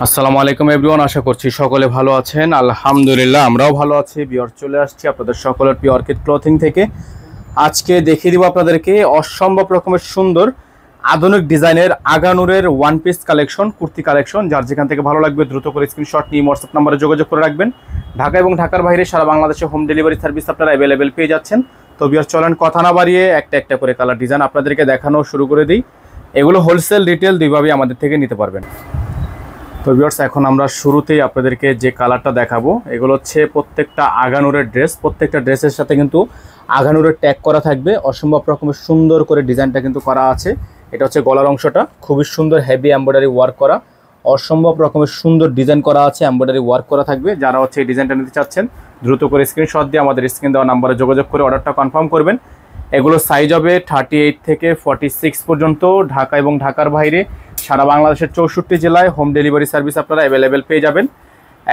আসসালামু আলাইকুম এভরিওয়ান, আশা করছি সকলে ভালো আছেন। আলহামদুলিল্লাহ আমরাও ভালো আছি। বিয়ার চলে আসছি আপনাদের সকলের প্রিয় অর্কিড ক্লথিং থেকে। আজকে দেখিয়ে দিব আপনাদেরকে অসম্ভব রকমের সুন্দর আধুনিক ডিজাইনের আগানুরের one piece collection, kurti collection. যার যেখান থেকে ভালো লাগবে দ্রুত করে স্ক্রিনশট নিয়ে হোয়াটসঅ্যাপ নাম্বারে যোগাযোগ করে রাখবেন। ঢাকা এবং ঢাকার বাইরে সারা বাংলাদেশে হোম ডেলিভারি সার্ভিস আপনারা অ্যাভেলেবেল পেয়ে যাচ্ছেন। তো বিয়ার চলেন কথা না বাড়িয়ে একটা একটা করে কালার ডিজাইন আপনাদেরকে দেখানো শুরু করে দিই। এগুলো হোলসেল রিটেল দুইভাবেই আমাদের থেকে নিতে পারবেন। তো ভিউয়ার্স, এখন আমরা শুরুতেই আপনাদেরকে যে কালারটা দেখাবো এগুলো হচ্ছে প্রত্যেকটা আগানুরের ড্রেস। প্রত্যেকটা ড্রেসের সাথে কিন্তু আগানুরের ট্যাগ করা থাকবে। অসম্ভব রকমের সুন্দর করে ডিজাইনটা কিন্তু করা আছে। এটা হচ্ছে গলার অংশটা, খুবই সুন্দর হেভি এমব্রয়ডারি ওয়ার্ক করা। অসম্ভব রকমের সুন্দর ডিজাইন করা আছে, এমব্রয়ডারি ওয়ার্ক করা থাকবে। যারা হচ্ছে এই ডিজাইনটা নিতে চাচ্ছেন দ্রুত করে স্ক্রিনশট দিয়ে আমাদের স্ক্রিন দেওয়া নাম্বারে যোগাযোগ করে অর্ডারটা কনফার্ম করবেন। এগুলো সাইজ হবে 38 থেকে 46 পর্যন্ত। ঢাকা এবং ঢাকার বাইরে সারা বাংলাদেশের 64 জেলায় হোম ডেলিভারি সার্ভিস আপনারা অ্যাভেলেবেল পেয়ে যাবেন।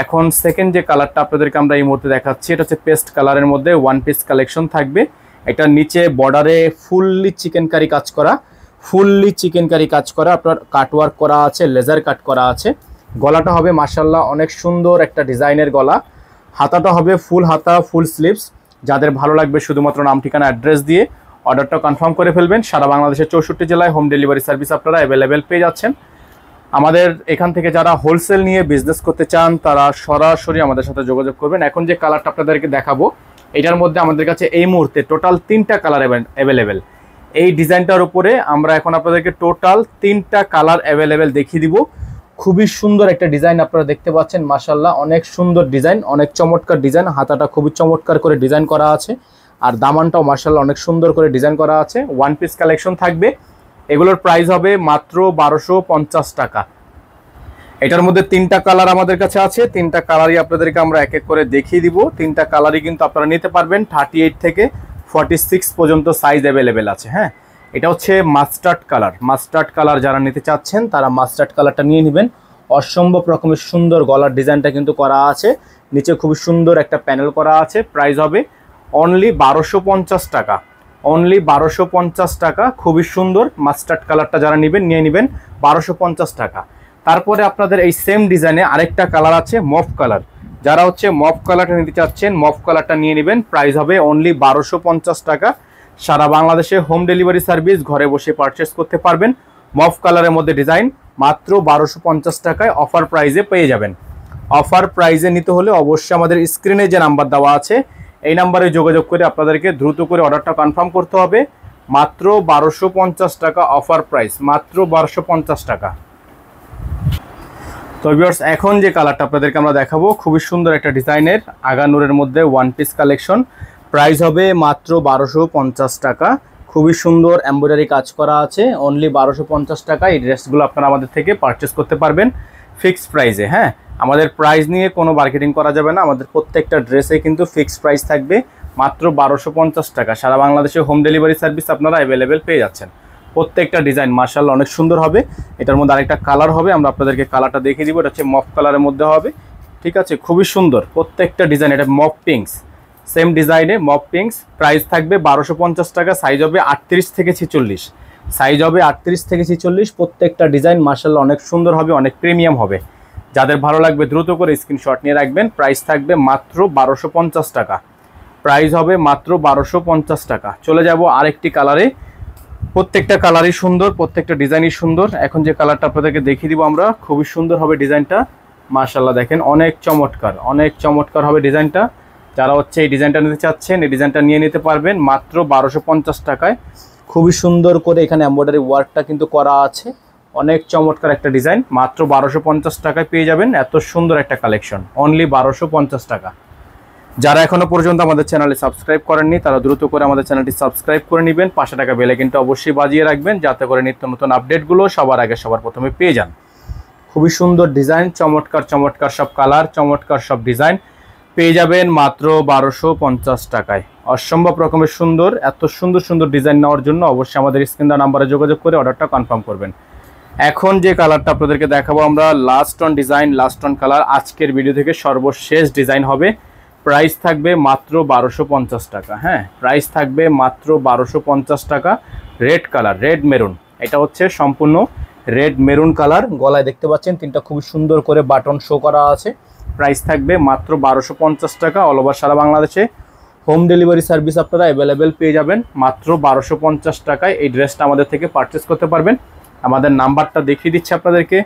এখন সেকেন্ড যে কালারটা আপনাদেরকে আমরা এই মুহূর্তে দেখাচ্ছি, এটা হচ্ছে পেস্ট কালারের মধ্যে ওয়ান পিস কালেকশন থাকবে। এটা নিচে বর্ডারে ফুললি চিকেন কারি কাজ করা, আপনার কাটওয়ার্ক করা আছে, লেজার কাট করা আছে। গলাটা হবে মাশাআল্লাহ অনেক সুন্দর একটা ডিজাইনের গলা। হাতাটা হবে ফুল হাতা, ফুল স্লিভস। যাদের ভালো লাগবে শুধুমাত্র নাম ঠিকানা অ্যাড্রেস দিয়ে অর্ডারটা কনফার্ম করে ফেলবেন। সারা বাংলাদেশের 64 জেলায় হোম ডেলিভারি সার্ভিস আপনারা অ্যাভেলেবেল পেয়ে যাচ্ছেন। আমাদের এখান থেকে যারা হোলসেল নিয়ে বিজনেস করতে চান তারা সরাসরি আমাদের সাথে যোগাযোগ করবেন। এখন যে কালারটা আপনাদেরকে দেখাবো এটার মধ্যে আমাদের কাছে এই মুহূর্তে টোটাল 3টা কালার অ্যাভেলেবেল। এই ডিজাইনটার উপরে আমরা এখন আপনাদেরকে টোটাল 3টা কালার অ্যাভেলেবেল দেখিয়ে দিব। খুবই সুন্দর একটা ডিজাইন আপনারা দেখতে পাচ্ছেন, মাশাআল্লাহ অনেক সুন্দর ডিজাইন, অনেক চমৎকার ডিজাইন। হাতাটা খুবই চমৎকার করে ডিজাইন করা আছে, আর দামানটাও মাশাআল্লাহ অনেক সুন্দর করে ডিজাইন করা আছে। ওয়ান পিস কালেকশন থাকবে। এগুলোর প্রাইস হবে মাত্র 1250 টাকা। এটার মধ্যে 3টা কালার আমাদের কাছে আছে। 3টা কালারই আপনাদেরকে আমরা এক এক করে দেখিয়ে দিব। 3টা কালারই কিন্তু আপনারা নিতে পারবেন। 38 থেকে 46 পর্যন্ত সাইজ অ্যাভেলেবেল আছে। হ্যাঁ, এটা হচ্ছে মাস্টার্ড কালার। যারা নিতে চাচ্ছেন তারা মাস্টার্ড কালারটা নিয়ে নেবেন। অসম্ভব রকমের সুন্দর গলার ডিজাইনটা কিন্তু করা আছে। নিচে খুবই সুন্দর একটা প্যানেল করা আছে। প্রাইস হবে অনলি 1250 টাকা। অনলি 1250 টাকা। খুবই সুন্দর মাস্টার্ড কালারটা যারা নেবেন নিয়ে নেবেন 1250 টাকা। তারপরে আপনাদের এই সেম ডিজাইনে আরেকটা কালার আছে মফ কালার। যারা হচ্ছে মফ কালারটা নিতে চাচ্ছেন মফ কালারটা নিয়ে নেবেন। প্রাইস হবে অনলি 1250 টাকা। সারা বাংলাদেশে হোম ডেলিভারি সার্ভিস, ঘরে বসে পারচেস করতে পারবেন। মফ কালারের মধ্যে ডিজাইন মাত্র 1250 টাকায় অফার প্রাইজে পেয়ে যাবেন। অফার প্রাইজে নিতে হলে অবশ্যই আমাদের স্ক্রিনে যে নাম্বার দেওয়া আছে এই নাম্বারে যোগাযোগ করে আপনাদেরকে দ্রুত করে অর্ডারটা কনফার্ম করতে হবে। মাত্র 1250 টাকা অফার প্রাইস, মাত্র 1250 টাকা। তো ভিউয়ার্স, এখন যে কালারটা আপনাদেরকে আমরা দেখাবো খুবই সুন্দর একটা ডিজাইনের আগানুরের মধ্যে ওয়ান পিস কালেকশন। প্রাইস হবে মাত্র 1250 টাকা। খুবই সুন্দর এমব্রয়ডারি কাজ করা আছে। অনলি 1250 টাকা এই ড্রেসগুলো আপনারা আমাদের থেকে পারচেস করতে পারবেন ফিক্সড প্রাইসে। হ্যাঁ, আমাদের প্রাইস নিয়ে কোনো মার্কেটিং করা যাবে না। আমাদের প্রত্যেকটা ড্রেসে কিন্তু ফিক্সড প্রাইস থাকবে মাত্র 1250 টাকা। সারা বাংলাদেশে হোম ডেলিভারি সার্ভিস আপনারা অ্যাভেলেবেল পেয়ে যাচ্ছেন। প্রত্যেকটা ডিজাইন মাশাআল্লাহ অনেক সুন্দর হবে। এটার মধ্যে আরেকটা কালার হবে, আমরা আপনাদেরকে কালারটা দেখিয়ে দিব। এটা হচ্ছে মফ কালারের মধ্যে হবে। ঠিক আছে, খুবই সুন্দর প্রত্যেকটা ডিজাইন। এটা মফ পিঙ্কস, সেম ডিজাইনে মফ পিঙ্কস। প্রাইস থাকবে 1250 টাকা। সাইজ হবে 38 থেকে 46। সাইজ হবে 38 থেকে 46। প্রত্যেকটা ডিজাইন মাশাআল্লাহ অনেক সুন্দর হবে, অনেক প্রিমিয়াম হবে। যাদের ভালো লাগবে দ্রুত করে স্ক্রিনশট নিয়ে রাখবেন। প্রাইস থাকবে মাত্র 1250 টাকা। প্রাইস হবে মাত্র 1250 টাকা। চলে যাব আরেকটি কালারে। প্রত্যেকটা কালারই সুন্দর, প্রত্যেকটা ডিজাইনই সুন্দর। এখন যে কালারটা আপনাদেরকে দেখিয়ে দিব আমরা, খুবই সুন্দর হবে ডিজাইনটা। মাশাআল্লাহ দেখেন অনেক চমৎকার হবে ডিজাইনটা। যারা হচ্ছে এই ডিজাইনটা নিতে চাচ্ছেন এই ডিজাইনটা নিয়ে নিতে পারবেন মাত্র 1250 টাকায়। খুবই সুন্দর করে এখানে এমব্রয়ডারি ওয়ার্কটা কিন্তু করা আছে। অনেক চমৎকার একটা ডিজাইন, মাত্র 1250 টাকায় পেয়ে যাবেন এত সুন্দর একটা কালেকশন। অনলি 1250 টাকা। যারা এখনো পর্যন্ত আমাদের চ্যানেলে সাবস্ক্রাইব করেননি তারা দ্রুত করে আমাদের চ্যানেলটি সাবস্ক্রাইব করে নেবেন। পাশে টাকা বেল আইকনটা অবশ্যই বাজিয়ে রাখবেন যাতে করে নিত্য নতুন আপডেটগুলো সবার আগে সবার প্রথমে পেয়ে যান। খুবই সুন্দর ডিজাইন, চমৎকার সব কালার, চমৎকার সব ডিজাইন পেয়ে যাবেন মাত্র 1250 টাকায়। অসম্ভব রকমের সুন্দর। এত সুন্দর ডিজাইন নেওয়ার জন্য অবশ্যই আমাদের স্ক্রিন দেওয়া নাম্বারে যোগাযোগ করে অর্ডারটা কনফার্ম করবেন। এখন যে কালারটা আপনাদেরকে দেখাবো আমরা last on design, last on colour. আজকের ভিডিও থেকে সর্বশেষ ডিজাইন হবে। প্রাইস থাকবে মাত্র 1250 টাকা। হ্যাঁ, প্রাইস থাকবে মাত্র 1250 টাকা। Red colour, red maroon. এটা হচ্ছে সম্পূর্ণ রেড মেরুন কালার, গলায় দেখতে পাচ্ছেন তিনটা খুবই সুন্দর করে বাটন শো করা আছে। প্রাইস থাকবে মাত্র 1250 টাকা। অল ওভার সারা বাংলাদেশে হোম ডেলিভারি সার্ভিস আপনারা অ্যাভেলেবেল পেয়ে যাবেন মাত্র 1250 টাকায়। এই ড্রেসটা আমাদের থেকে পারচেস করতে পারবেন। আমাদের নাম্বারটা দেখিয়ে দিচ্ছি আপনাদেরকে,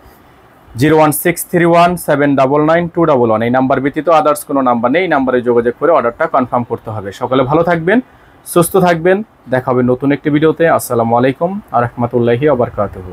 01631799211। এই নাম্বার ব্যতীত আদার্স কোনো নাম্বার নেই। এই নাম্বারে যোগাযোগ করে অর্ডারটা কনফার্ম করতে হবে। সকলে ভালো থাকবেন, সুস্থ থাকবেন। দেখা হবে নতুন একটি ভিডিওতে। আসসালামু আলাইকুম ওয়া রাহমাতুল্লাহি ওয়া বারাকাতুহু।